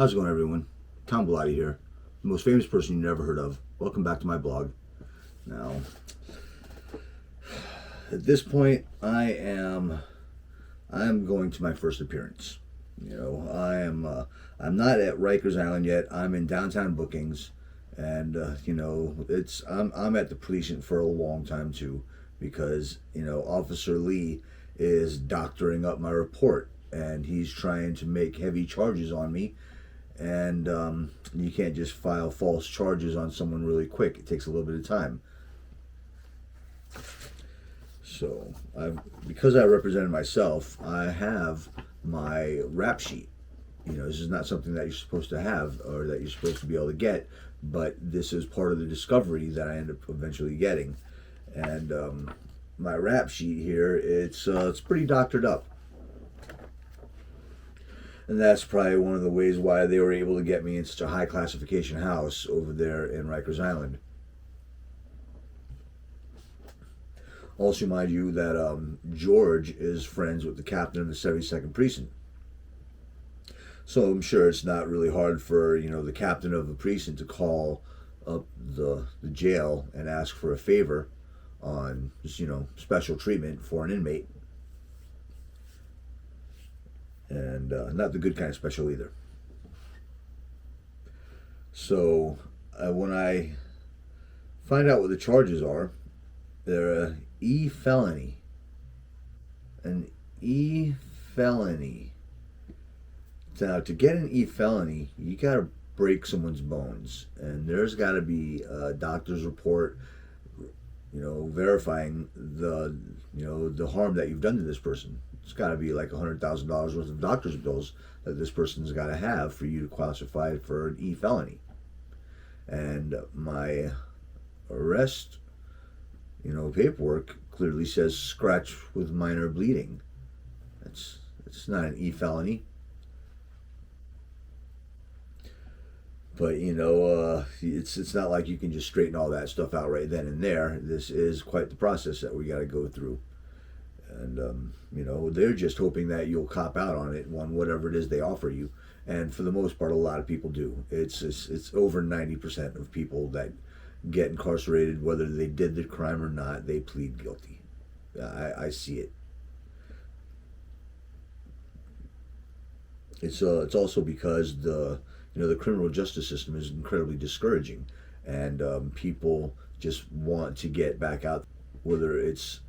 How's it going, everyone? Tom Bellotti here, the most famous person you never heard of. Welcome back to my blog. Now, at this point, I'm going to my first appearance. I'm not at Rikers Island yet. I'm in downtown Brookings, and I'm at the precinct for a long time too, because Officer Lee is doctoring up my report, and he's trying to make heavy charges on me. And you can't just file false charges on someone really quick. It takes a little bit of time. So, because I represented myself, I have my rap sheet. This is not something that you're supposed to have or that you're supposed to be able to get, but this is part of the discovery that I end up eventually getting. And my rap sheet here, it's pretty doctored up. And that's probably one of the ways why they were able to get me in such a high classification house over there in Rikers Island. Also, mind you, that George is friends with the captain of the 72nd Precinct. So I'm sure it's not really hard for, the captain of the precinct to call up the jail and ask for a favor on just, special treatment for an inmate. And not the good kind of special either. So when I find out what the charges are, they're an E felony. An E felony. Now, to get an E felony, you got to break someone's bones, and there's got to be a doctor's report, verifying the harm that you've done to this person. It's got to be like $100,000 worth of doctor's bills that this person's got to have for you to classify it for an E felony. And my arrest, paperwork clearly says scratch with minor bleeding. It's not an E felony. But it's not like you can just straighten all that stuff out right then and there. This is quite the process that we got to go through. And they're just hoping that you'll cop out on it, on whatever it is they offer you. And for the most part, a lot of people do. It's over 90% of people that get incarcerated, whether they did the crime or not, they plead guilty. I see it. It's also because the criminal justice system is incredibly discouraging, and people just want to get back out, whether it's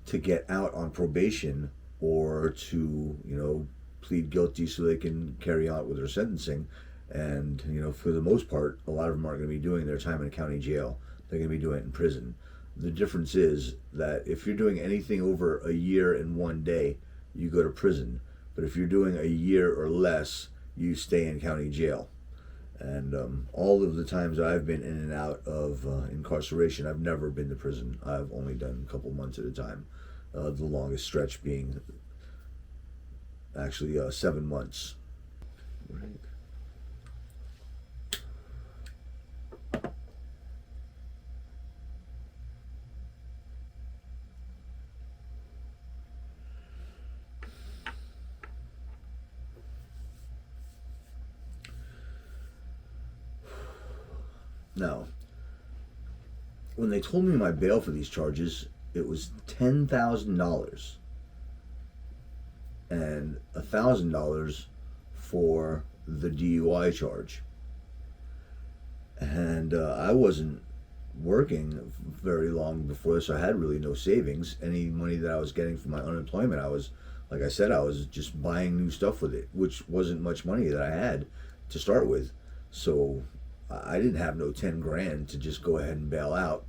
to get out on probation or to plead guilty so they can carry on with their sentencing. And for the most part, a lot of them aren't going to be doing their time in a county jail. They're going to be doing it in prison. The difference is that if you're doing anything over a year and 1 day, you go to prison. But if you're doing a year or less, you stay in county jail. And all of the times I've been in and out of incarceration, I've never been to prison. I've only done a couple months at a time. The longest stretch being actually 7 months. Right. Now, when they told me my bail for these charges, it was $10,000 and $1,000 for the DUI charge. And I wasn't working very long before this. I had really no savings. Any money that I was getting from my unemployment, I was just buying new stuff with it, which wasn't much money that I had to start with. So I didn't have no 10 grand to just go ahead and bail out.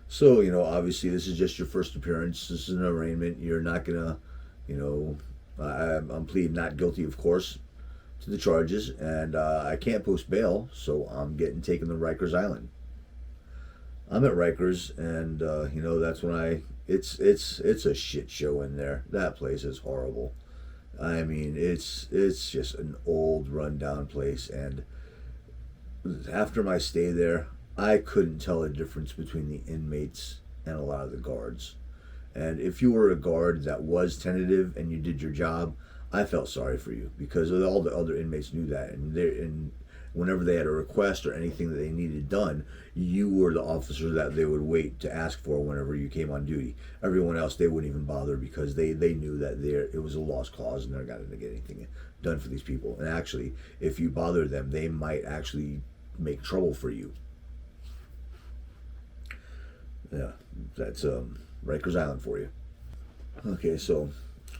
So, obviously this is just your first appearance. This is an arraignment. You're not gonna, I'm pleading not guilty, of course, to the charges, and I can't post bail, so I'm getting taken to Rikers Island. I'm at Rikers, and that's when it's a shit show in there. That place is horrible. I mean, it's just an old, rundown place, and after my stay there, I couldn't tell the difference between the inmates and a lot of the guards. And if you were a guard that was tentative and you did your job, I felt sorry for you because all the other inmates knew that, and whenever they had a request or anything that they needed done, you were the officer that they would wait to ask for whenever you came on duty. Everyone else, they wouldn't even bother because they knew that it was a lost cause and they're not going to get anything done for these people. And actually, if you bother them, they might actually make trouble for you. Yeah, that's Rikers Island for you. Okay, so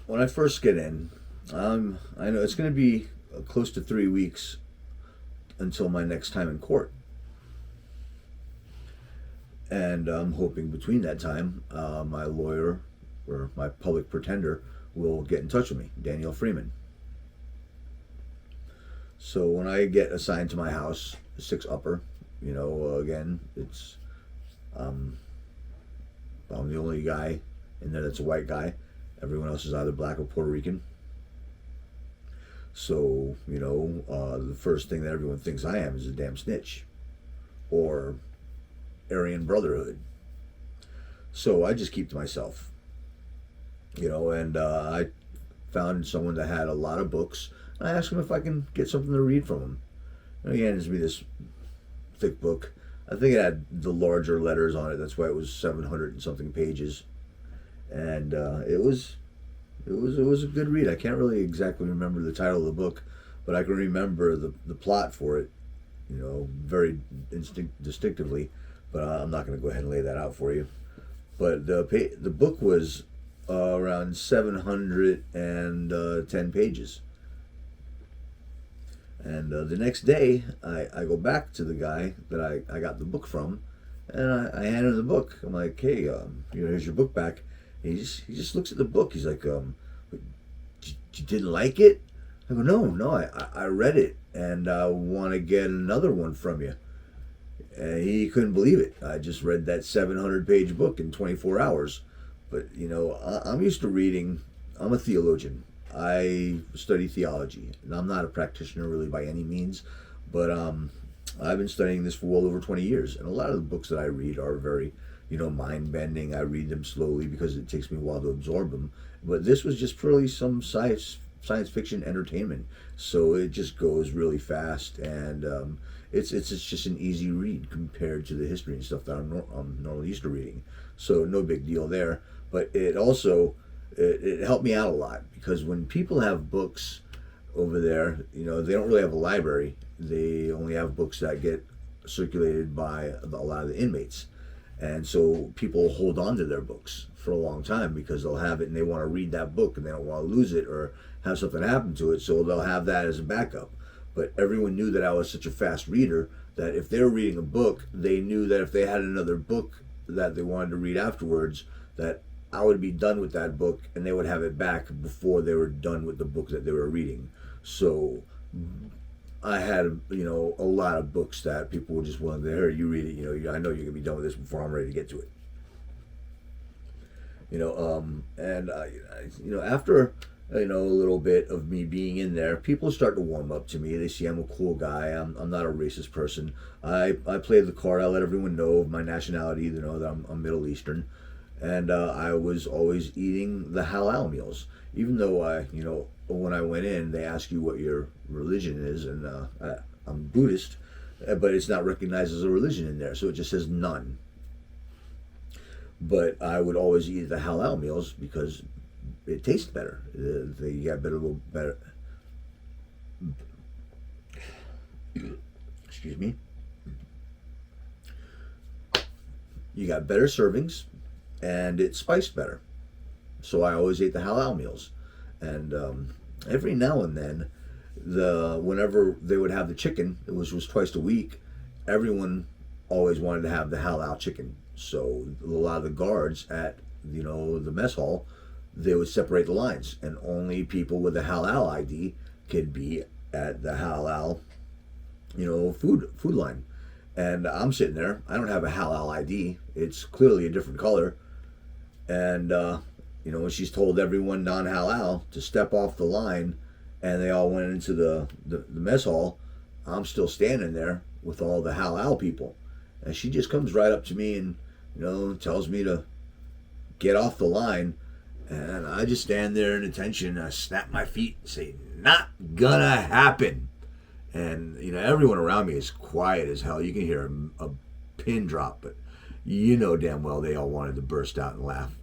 when I first get in, I know it's going to be close to 3 weeks until my next time in court. And I'm hoping between that time, my lawyer or my public pretender will get in touch with me, Danielle Freeman. So when I get assigned to my house, 6 upper, again, it's I'm the only guy in there that's a white guy. Everyone else is either black or Puerto Rican. So, the first thing that everyone thinks I am is a damn snitch or Aryan Brotherhood. So I just keep to myself, and I found someone that had a lot of books. I asked him if I can get something to read from him. And he hands me this thick book. I think it had the larger letters on it. That's why it was 700 and something pages. And it was a good read. I can't really exactly remember the title of the book, but I can remember the plot for it, very distinctively. But I'm not going to go ahead and lay that out for you. But the book was around 710 pages. And the next day, I go back to the guy that I got the book from, and I hand him the book. I'm like, hey, here's your book back. And he just looks at the book. He's like, you didn't like it? I go, no, I read it, and I want to get another one from you. And he couldn't believe it. I just read that 700-page book in 24 hours. But, I'm used to reading. I'm a theologian. I study theology, and I'm not a practitioner really by any means, but I've been studying this for well over 20 years, and a lot of the books that I read are very, mind-bending. I read them slowly because it takes me a while to absorb them, but this was just purely some science fiction entertainment, so it just goes really fast, and it's just an easy read compared to the history and stuff that I'm normally used to reading, so no big deal there, but it also... It helped me out a lot because when people have books over there, they don't really have a library. They only have books that get circulated by a lot of the inmates. And so people hold on to their books for a long time because they'll have it and they want to read that book and they don't want to lose it or have something happen to it. So they'll have that as a backup. But everyone knew that I was such a fast reader that if they were reading a book, they knew that if they had another book that they wanted to read afterwards, that I would be done with that book and they would have it back before they were done with the book that they were reading. So I had, a lot of books that people were just willing to hear you read it. I know you're going to be done with this before I'm ready to get to it. And after, a little bit of me being in there, people start to warm up to me. They see I'm a cool guy. I'm not a racist person. I play the card. I let everyone know of my nationality, that I'm Middle Eastern. And I was always eating the halal meals, even though when I went in, they ask you what your religion is, and I'm Buddhist, but it's not recognized as a religion in there, so it just says none. But I would always eat the halal meals because it tastes better. They got a little better. Excuse me. You got better servings. And it's spiced better. So I always ate the halal meals. And every now and then, whenever they would have the chicken, it was twice a week, everyone always wanted to have the halal chicken. So a lot of the guards at, the mess hall, they would separate the lines. And only people with a halal ID could be at the halal, food line. And I'm sitting there. I don't have a halal ID. It's clearly a different color. And, when she's told everyone non-halal to step off the line and they all went into the mess hall, I'm still standing there with all the halal people. And she just comes right up to me and, tells me to get off the line. And I just stand there in attention. I snap my feet and say, "Not gonna happen." And everyone around me is quiet as hell. You can hear a pin drop, but you know damn well they all wanted to burst out and laugh.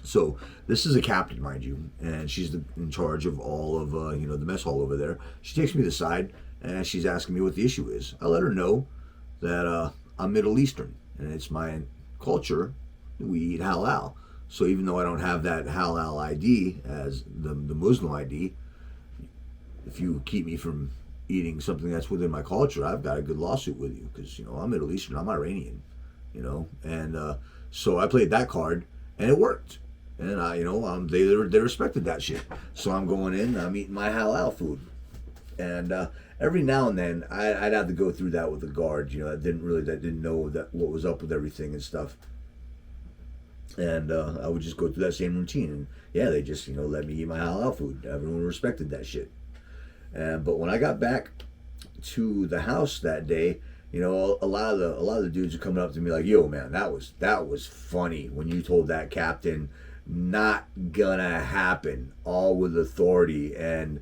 So this is a captain, mind you, and she's in charge of all of the mess hall over there. She takes me to the side and she's asking me what the issue is. I let her know that I'm Middle Eastern and it's my culture. We eat halal. So even though I don't have that halal ID as the Muslim ID, if you keep me from eating something that's within my culture, I've got a good lawsuit with you because I'm Middle Eastern, I'm Iranian, and so I played that card and it worked, and they respected that shit. So I'm going in, I'm eating my halal food, and every now and then I'd have to go through that with the guard, that didn't know what was up with everything and stuff. And I would just go through that same routine, and yeah, they just let me eat my halal food. Everyone respected that shit. But when I got back to the house that day, a lot of the dudes are coming up to me like, "Yo, man, that was funny when you told that captain not gonna happen," all with authority, and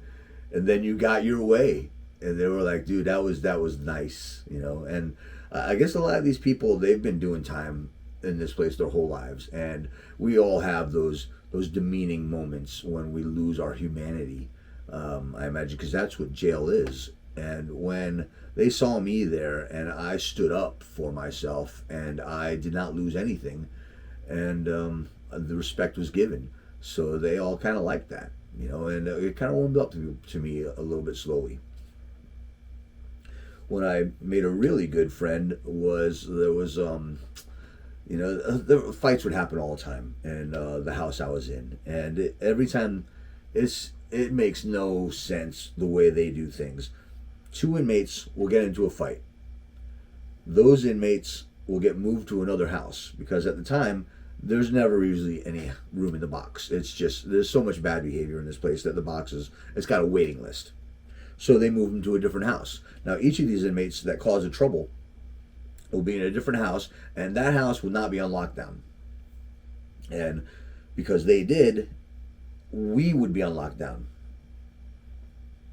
then you got your way, and they were like, "Dude, that was nice," And I guess a lot of these people, they've been doing time in this place their whole lives, and we all have those demeaning moments when we lose our humanity. I imagine because that's what jail is. And when they saw me there and I stood up for myself and I did not lose anything, and the respect was given, so they all kind of liked that, and it kind of warmed up to me a little bit slowly. When I made a really good friend there was the fights would happen all the time in the house I was in, and every time it makes no sense the way they do things. Two inmates will get into a fight. Those inmates will get moved to another house because at the time there's never usually any room in the box. It's just there's so much bad behavior in this place that the box it's got a waiting list. So they move them to a different house. Now each of these inmates that cause a trouble will be in a different house, and that house will not be on lockdown. And because they did, we would be on lockdown.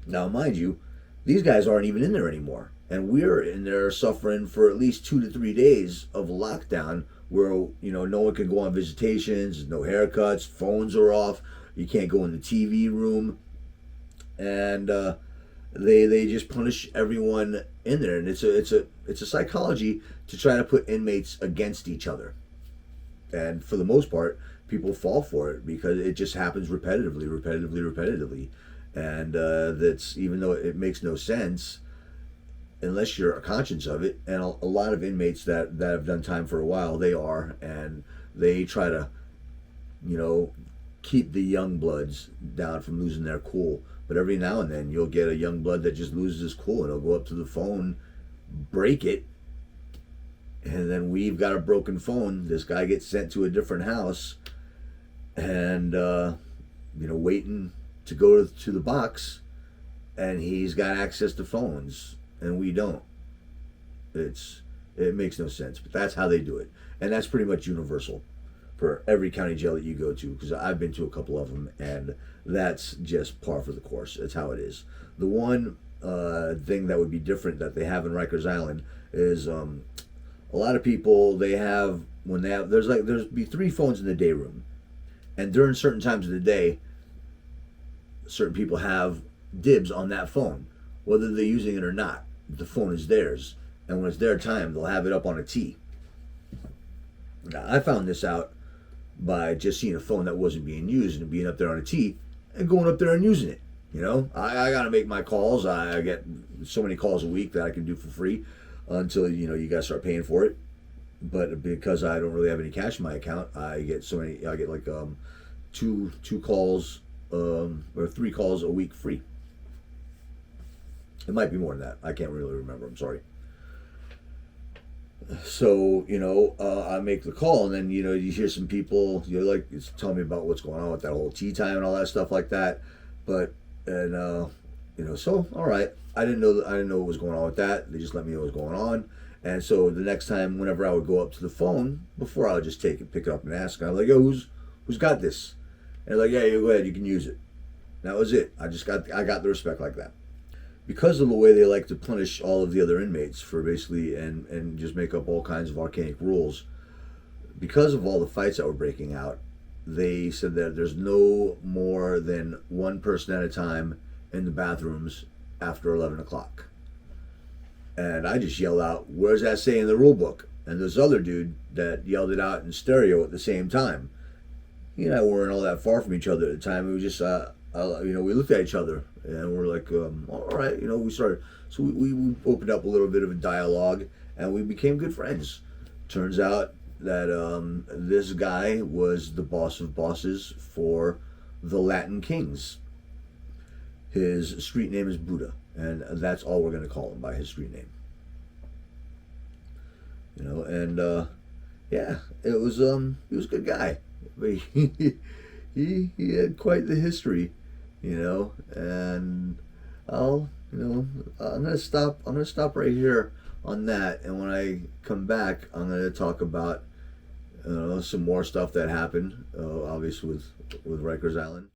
Now, mind you, these guys aren't even in there anymore, and we're in there suffering for at least 2 to 3 days of lockdown, where no one can go on visitations, no haircuts, phones are off, you can't go in the TV room, and they just punish everyone in there, and it's a psychology to try to put inmates against each other, and for the most part, people fall for it because it just happens repetitively, and that's even though it makes no sense unless you're conscious of it. And a lot of inmates that have done time for a while, and they try to keep the young bloods down from losing their cool. But every now and then you'll get a young blood that just loses his cool, and he'll go up to the phone, break it, and then we've got a broken phone. This guy gets sent to a different house, and waiting to go to the box, and he's got access to phones, and we don't. It makes no sense, but that's how they do it, and that's pretty much universal for every county jail that you go to, because I've been to a couple of them, and that's just par for the course. It's how it is. The one thing that would be different that they have in Rikers Island is a lot of people there's be 3 phones in the day room, and during certain times of the day, certain people have dibs on that phone, whether they're using it or not. The phone is theirs, and when it's their time, they'll have it up on a T. Now, I found this out by just seeing a phone that wasn't being used and being up there on a T and going up there and using it. I got to make my calls. I get so many calls a week that I can do for free until you guys start paying for it. But because I don't really have any cash in my account, I get like two calls or 3 calls a week free. It might be more than that. I can't really remember. I'm sorry. So I make the call, and then you hear some people it's telling me about what's going on with that whole tea time and all that stuff like that. But so all right, I didn't know what was going on with that. They just let me know what was going on, and so the next time, whenever I would go up to the phone, before I would just pick it up and ask, I'm like, "Yo, Who's got this? And they're like, yeah, you go ahead, you can use it. And that was it. I got the respect like that. Because of the way they like to punish all of the other inmates for basically and just make up all kinds of archaic rules, because of all the fights that were breaking out, they said that there's no more than one person at a time in the bathrooms after 11 o'clock. And I just yelled out, where's that saying in the rule book? And this other dude that yelled it out in stereo at the same time. He and I weren't all that far from each other at the time. It was just, we looked at each other and we're like, all right, we started. So we opened up a little bit of a dialogue and we became good friends. Turns out that this guy was the boss of bosses for the Latin Kings. His street name is Buddha, and that's all we're going to call him, by his street name. And yeah, it was he was a good guy. But he had quite the history, and I'm gonna stop right here on that, and when I come back, I'm gonna talk about some more stuff that happened, obviously with Rikers Island.